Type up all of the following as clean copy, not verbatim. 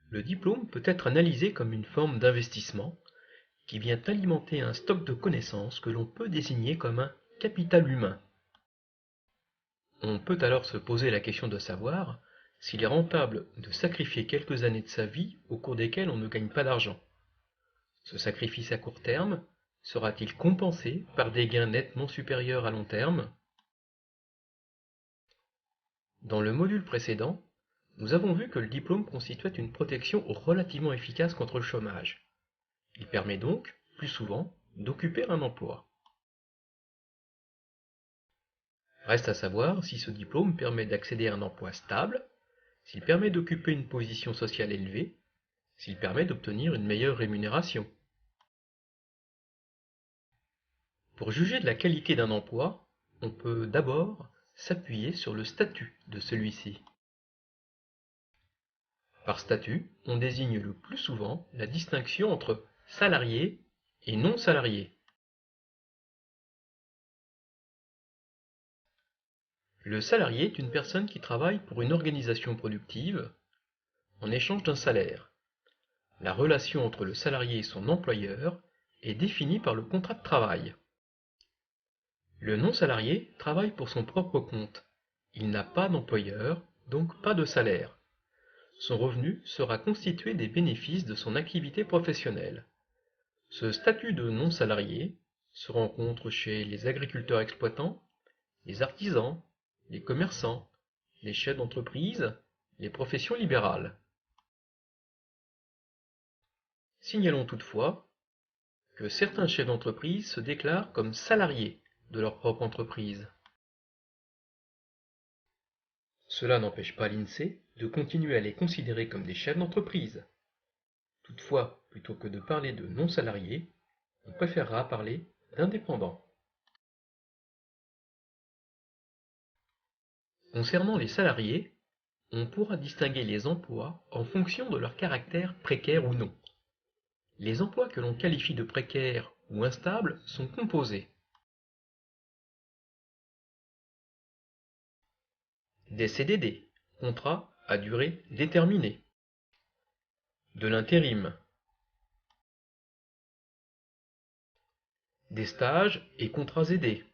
Le diplôme peut être analysé comme une forme d'investissement qui vient alimenter un stock de connaissances que l'on peut désigner comme un capital humain. On peut alors se poser la question de savoir s'il est rentable de sacrifier quelques années de sa vie au cours desquelles on ne gagne pas d'argent. Ce sacrifice à court terme sera-t-il compensé par des gains nettement supérieurs à long terme? Dans le module précédent, nous avons vu que le diplôme constituait une protection relativement efficace contre le chômage. Il permet donc, plus souvent, d'occuper un emploi. Reste à savoir si ce diplôme permet d'accéder à un emploi stable, s'il permet d'occuper une position sociale élevée, s'il permet d'obtenir une meilleure rémunération. Pour juger de la qualité d'un emploi, on peut d'abord s'appuyer sur le statut de celui-ci. Par statut, on désigne le plus souvent la distinction entre salarié et non salarié. Le salarié est une personne qui travaille pour une organisation productive en échange d'un salaire. La relation entre le salarié et son employeur est définie par le contrat de travail. Le non-salarié travaille pour son propre compte. Il n'a pas d'employeur, donc pas de salaire. Son revenu sera constitué des bénéfices de son activité professionnelle. Ce statut de non-salarié se rencontre chez les agriculteurs exploitants, les artisans, les commerçants, les chefs d'entreprise, les professions libérales. Signalons toutefois que certains chefs d'entreprise se déclarent comme salariés de leur propre entreprise. Cela n'empêche pas l'INSEE de continuer à les considérer comme des chefs d'entreprise. Toutefois, plutôt que de parler de non-salariés, on préférera parler d'indépendants. Concernant les salariés, on pourra distinguer les emplois en fonction de leur caractère précaire ou non. Les emplois que l'on qualifie de précaires ou instables sont composés. Des CDD, contrats à durée déterminée. De l'intérim. Des stages et contrats aidés.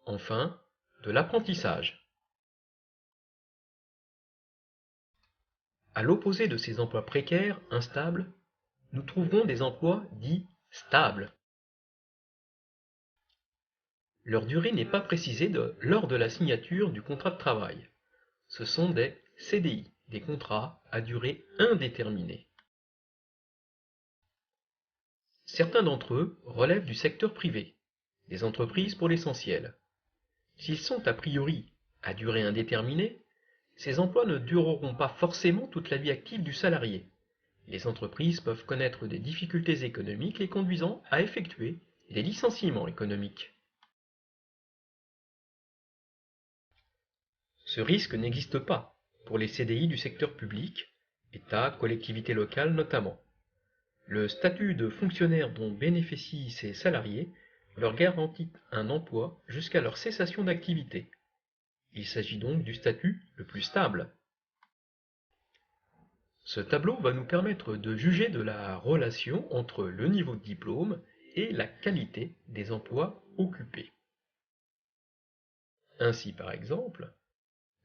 Enfin, de l'apprentissage. À l'opposé de ces emplois précaires, instables, nous trouverons des emplois dits stables. Leur durée n'est pas précisée lors de la signature du contrat de travail. Ce sont des CDI, des contrats à durée indéterminée. Certains d'entre eux relèvent du secteur privé, des entreprises pour l'essentiel. S'ils sont a priori à durée indéterminée, ces emplois ne dureront pas forcément toute la vie active du salarié. Les entreprises peuvent connaître des difficultés économiques les conduisant à effectuer des licenciements économiques. Ce risque n'existe pas pour les CDI du secteur public, État, collectivités locales notamment. Le statut de fonctionnaire dont bénéficient ces salariés leur garantit un emploi jusqu'à leur cessation d'activité. Il s'agit donc du statut le plus stable. Ce tableau va nous permettre de juger de la relation entre le niveau de diplôme et la qualité des emplois occupés. Ainsi, par exemple,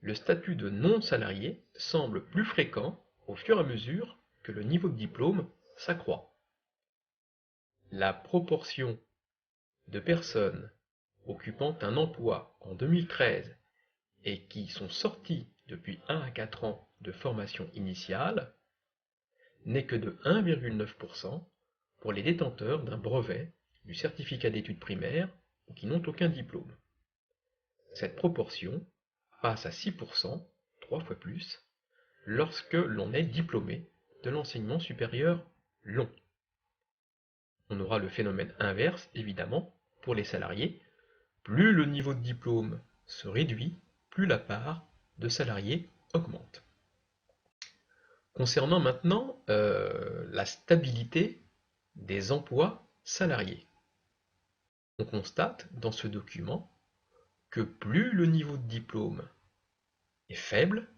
le statut de non-salarié semble plus fréquent au fur et à mesure que le niveau de diplôme s'accroît. La proportion de personnes occupant un emploi en 2013 et qui sont sorties depuis 1 à 4 ans de formation initiale n'est que de 1,9% pour les détenteurs d'un brevet, du certificat d'études primaires ou qui n'ont aucun diplôme. Cette proportion passe à 6%, 3 fois plus, lorsque l'on est diplômé de l'enseignement supérieur long. On aura le phénomène inverse, évidemment, pour les salariés. Plus le niveau de diplôme se réduit, plus la part de salariés augmente. Concernant maintenant la stabilité des emplois salariés. On constate dans ce document que plus le niveau de diplôme est faible,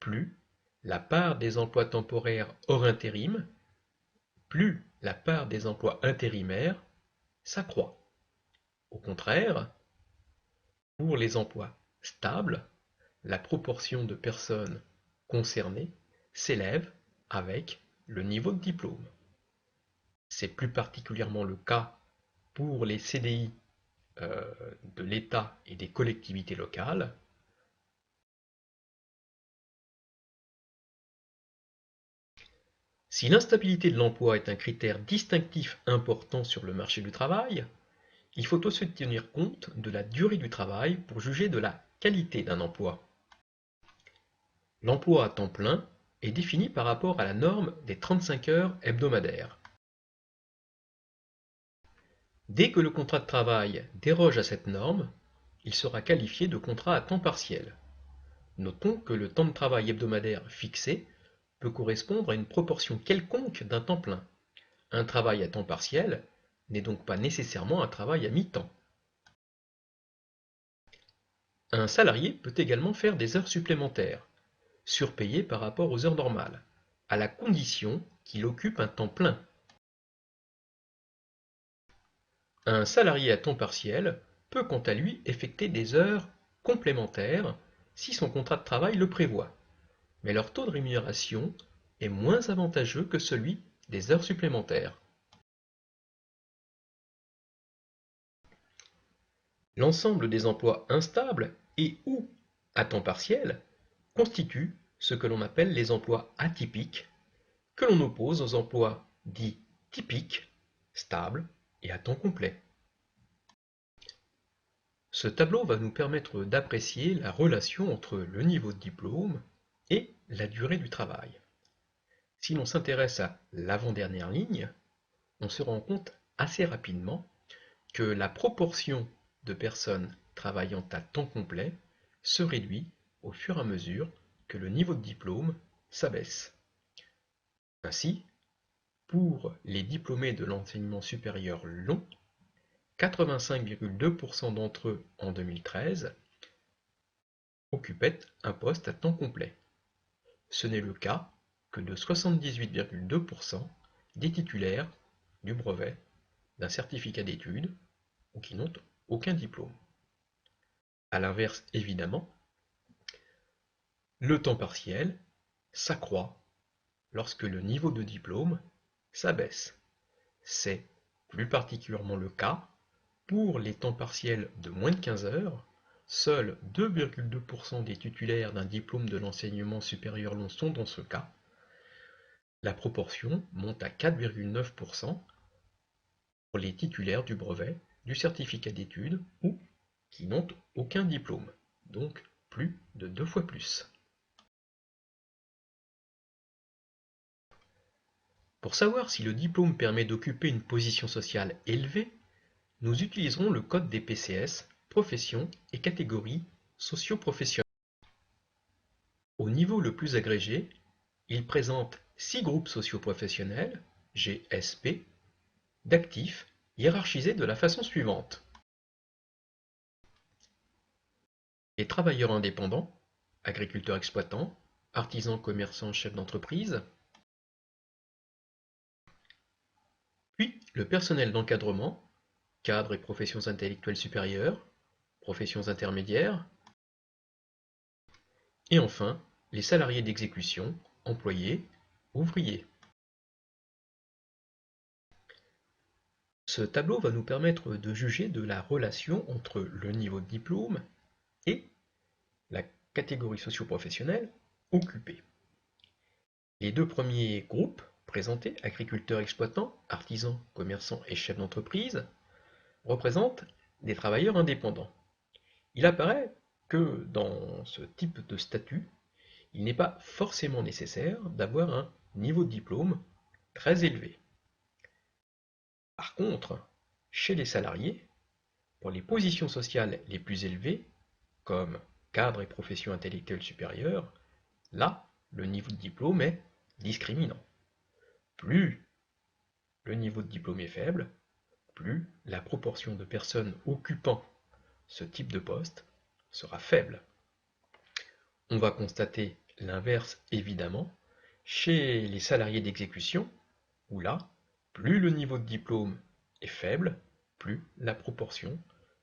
plus la part des emplois temporaires hors intérim, plus la part des emplois intérimaires s'accroît. Au contraire, pour les emplois stables, la proportion de personnes concernées s'élève avec le niveau de diplôme. C'est plus particulièrement le cas pour les CDI de l'État et des collectivités locales. Si l'instabilité de l'emploi est un critère distinctif important sur le marché du travail, il faut aussi tenir compte de la durée du travail pour juger de la qualité d'un emploi. L'emploi à temps plein est défini par rapport à la norme des 35 heures hebdomadaires. Dès que le contrat de travail déroge à cette norme, il sera qualifié de contrat à temps partiel. Notons que le temps de travail hebdomadaire fixé peut correspondre à une proportion quelconque d'un temps plein. Un travail à temps partiel n'est donc pas nécessairement un travail à mi-temps. Un salarié peut également faire des heures supplémentaires, surpayées par rapport aux heures normales, à la condition qu'il occupe un temps plein. Un salarié à temps partiel peut quant à lui effectuer des heures complémentaires si son contrat de travail le prévoit, mais leur taux de rémunération est moins avantageux que celui des heures supplémentaires. L'ensemble des emplois instables et ou à temps partiel constituent ce que l'on appelle les emplois atypiques, que l'on oppose aux emplois dits typiques, stables et à temps complet. Ce tableau va nous permettre d'apprécier la relation entre le niveau de diplôme et la durée du travail. Si l'on s'intéresse à l'avant-dernière ligne, on se rend compte assez rapidement que la proportion de personnes travaillant à temps complet se réduit au fur et à mesure que le niveau de diplôme s'abaisse. Ainsi, pour les diplômés de l'enseignement supérieur long, 85,2% d'entre eux en 2013 occupaient un poste à temps complet. Ce n'est le cas que de 78,2% des titulaires du brevet, d'un certificat d'études ou qui n'ont aucun diplôme. A l'inverse, évidemment, le temps partiel s'accroît lorsque le niveau de diplôme s'abaisse. C'est plus particulièrement le cas pour les temps partiels de moins de 15 heures. Seuls 2,2% des titulaires d'un diplôme de l'enseignement supérieur long sont dans ce cas. La proportion monte à 4,9% pour les titulaires du brevet, du certificat d'études ou qui n'ont aucun diplôme, donc plus de 2 fois plus. Pour savoir si le diplôme permet d'occuper une position sociale élevée, nous utiliserons le code des PCS, professions et catégories socio-professionnelles. Au niveau le plus agrégé, il présente 6 groupes socio-professionnels, GSP, d'actifs hiérarchisés de la façon suivante. Les travailleurs indépendants, agriculteurs exploitants, artisans, commerçants, chefs d'entreprise, puis le personnel d'encadrement, cadres et professions intellectuelles supérieures, professions intermédiaires, et enfin les salariés d'exécution, employés, ouvriers. Ce tableau va nous permettre de juger de la relation entre le niveau de diplôme et la catégorie socio-professionnelle occupée. Les deux premiers groupes présentés, agriculteurs exploitants, artisans, commerçants et chefs d'entreprise, représentent des travailleurs indépendants. Il apparaît que dans ce type de statut, il n'est pas forcément nécessaire d'avoir un niveau de diplôme très élevé. Par contre, chez les salariés, pour les positions sociales les plus élevées, comme cadre et profession intellectuelle supérieure, là, le niveau de diplôme est discriminant. Plus le niveau de diplôme est faible, plus la proportion de personnes occupant ce type de poste sera faible. On va constater L'inverse, évidemment, chez les salariés d'exécution, où là, plus le niveau de diplôme est faible, plus la proportion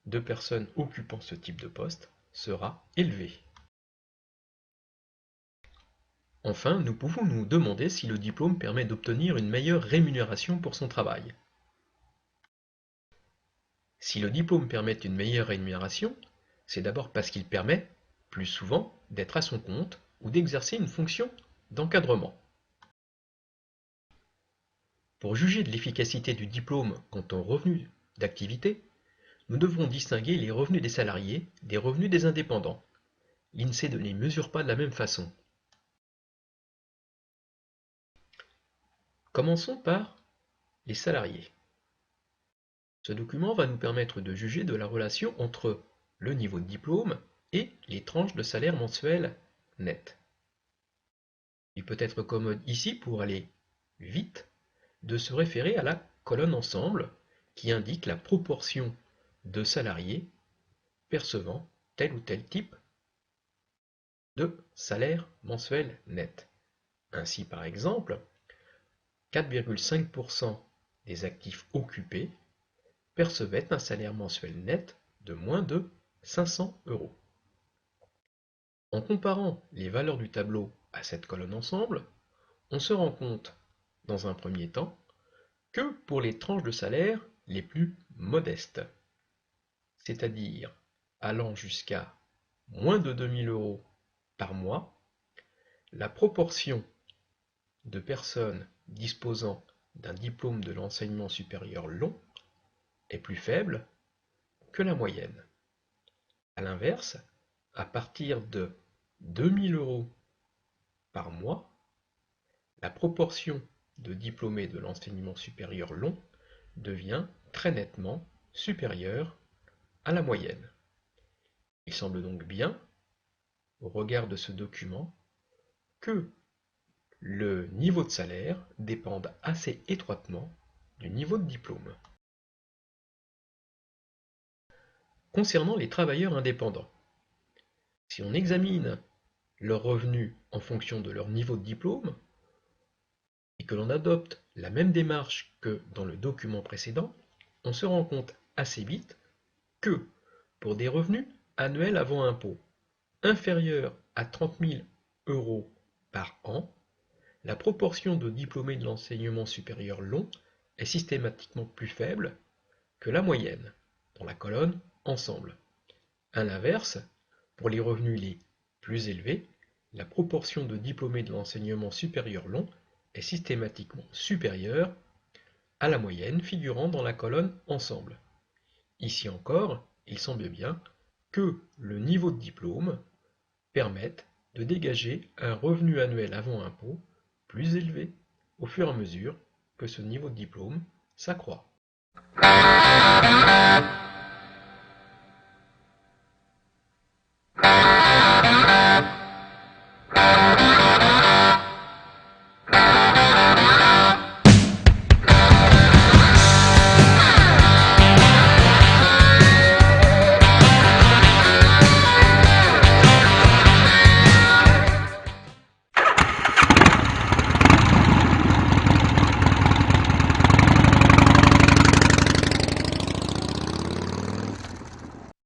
de personnes occupant ce type de poste sera élevée. Enfin, nous pouvons nous demander si le diplôme permet d'obtenir une meilleure rémunération pour son travail. Si le diplôme permet une meilleure rémunération, c'est d'abord parce qu'il permet, plus souvent, d'être à son compte ou d'exercer une fonction d'encadrement. Pour juger de l'efficacité du diplôme quant aux revenus d'activité, nous devrons distinguer les revenus des salariés des revenus des indépendants. L'INSEE ne les mesure pas de la même façon. Commençons par les salariés. Ce document va nous permettre de juger de la relation entre le niveau de diplôme et les tranches de salaire mensuel net. Il peut être commode ici, pour aller vite, de se référer à la colonne ensemble qui indique la proportion de salariés percevant tel ou tel type de salaire mensuel net. Ainsi, par exemple, 4,5% des actifs occupés percevaient un salaire mensuel net de moins de 500 €. En comparant les valeurs du tableau à cette colonne ensemble, on se rend compte, dans un premier temps, que pour les tranches de salaire les plus modestes, c'est-à-dire allant jusqu'à moins de 2 000 € par mois, la proportion de personnes disposant d'un diplôme de l'enseignement supérieur long est plus faible que la moyenne. A l'inverse, à partir de 2 000 € par mois, la proportion de diplômés de l'enseignement supérieur long devient très nettement supérieure à la moyenne. Il semble donc bien, au regard de ce document, que le niveau de salaire dépende assez étroitement du niveau de diplôme. Concernant les travailleurs indépendants, si on examine leurs revenus en fonction de leur niveau de diplôme et que l'on adopte la même démarche que dans le document précédent, on se rend compte assez vite que pour des revenus annuels avant impôt inférieurs à 30 000 € par an, la proportion de diplômés de l'enseignement supérieur long est systématiquement plus faible que la moyenne, dans la colonne ensemble. A l'inverse, pour les revenus les plus élevés, la proportion de diplômés de l'enseignement supérieur long est systématiquement supérieure à la moyenne figurant dans la colonne ensemble. Ici encore, il semble bien que le niveau de diplôme permette de dégager un revenu annuel avant impôt plus élevé au fur et à mesure que ce niveau de diplôme s'accroît.